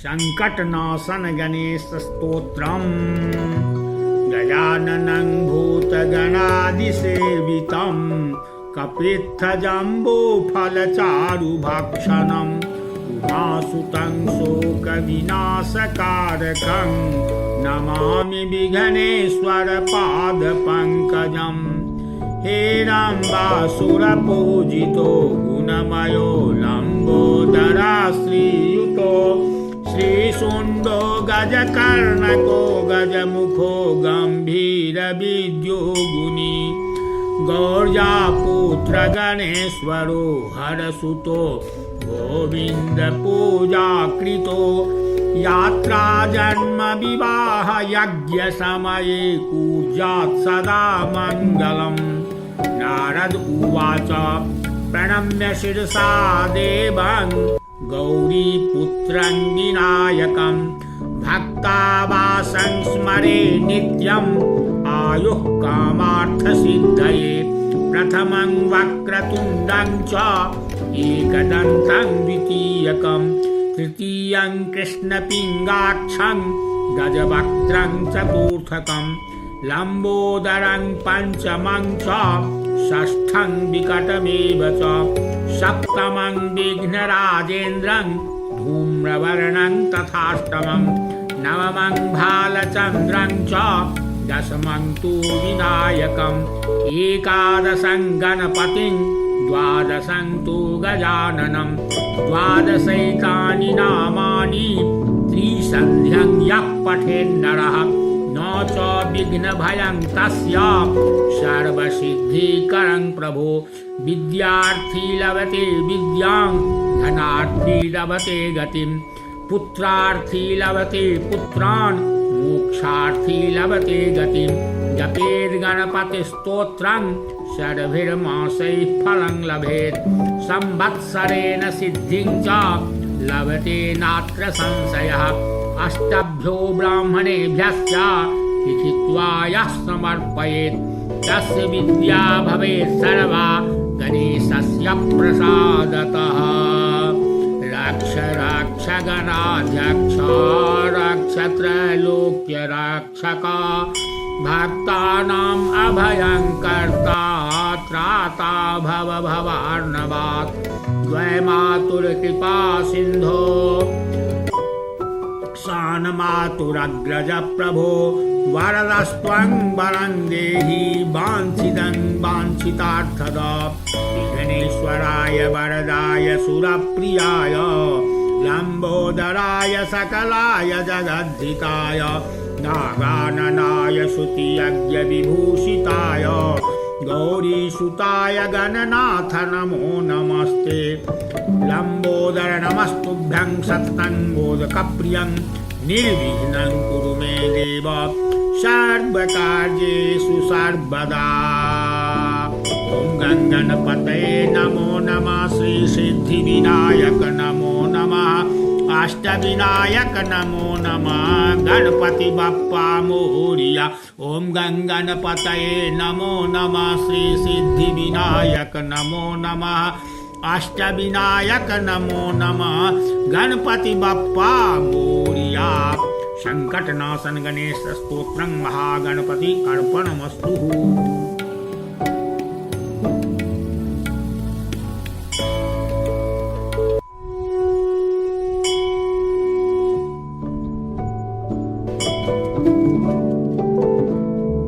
संकटनाशन गणेश स्तोत्रम् गजाननं भूतगणादिसेवितं कपित्थजम्बूफलचारुभक्षणम् उमासुतं शोकविनाशकारकं नमामि विघ्नेश्वर पादपङ्कजम् हेरम्बासुरपूजितो गुणमयो लम्बोदराश्रीयुतो श्रीशुण्डो गजकर्णको गजमुखो गम्भीरविद्यो गुणी गौर्यापुत्र गणेश्वरो हरसुतो गोविन्दपूजाकृतो यात्रा जन्म विवाह यज्ञ समये कूर्यात् सदा मङ्गलम् नारद उवाच प्रणम्य शिरसा देवं गौरीपुत्रं विनायकं भक्तावासं स्मरे नित्यम् आयुः कामार्थसिद्धये प्रथमं वक्रतुण्डं च एकदन्तं द्वितीयकं तृतीयं कृष्णपिङ्गाक्षं गजवक्त्रं चतुर्थकं लम्बोदरं पञ्चमं च षष्ठं विकटमेव च सप्तमं विघ्नराजेन्द्रं धूम्रवर्णं तथाष्टमं नवमं भालचन्द्रं च दशमं तु विनायकम् एकादशं गणपतिं द्वादशं तु गजाननं द्वादशैतानि नामानि त्रिसन्ध्यं यः पठेन्नरः न च विघ्नभयं तस्य सर्वसिद्धिकरं प्रभो विद्यार्थी लभते विद्यां धनार्थी लभते गतिं पुत्रार्थी लभते पुत्रान् मोक्षार्थी लभते गतिं जपेद् गणपतिस्तोत्रं षड्भिर्मासैः फलं लभेत् संवत्सरेण सिद्धिं च लभते नात्र संशयः अष्टभ्यो ब्राह्मणेभ्यश्च लिखित्वा यः समर्पयेत् तस्य विद्या भवेत् सर्वा गणेशस्य प्रसादतः रक्ष रक्ष गणाध्यक्ष रक्ष त्रैलोक्य रक्षक भक्तानाम् अभयङ्कर्ता त्राता भव भवार्णवात् द्वैमातुरकृपा सिन्धो शान्मातुरग्रज प्रभो वरदस्त्वं वरं देहि वाञ्छितं वाञ्छितार्थदा विघ्नेश्वराय वरदाय सुरप्रियाय लम्बोदराय सकलाय जगद्धिताय नागाननाय श्रुतियज्ञविभूषिताय गौरीसुताय गणनाथ नमो नमस्ते लम्बोदर नमस्तुभ्यं सततं मोदकप्रियं निर्विघ्नं कुरु मे देव सर्वकार्येषु सर्वदा ॐ गणपतये नमो नमः श्री सिद्धिविनायक नमो नमः अष्टविनायक नमो नमः गणपति बप्पा मोरिया ॐ गणपतये नमो नमः श्री सिद्धिविनायक नमो नमः अष्टविनायक नमो नमः गणपति बप्पा मोरिया संकटनाशन गणेश स्तोत्रं महागणपति अर्पणमस्तु।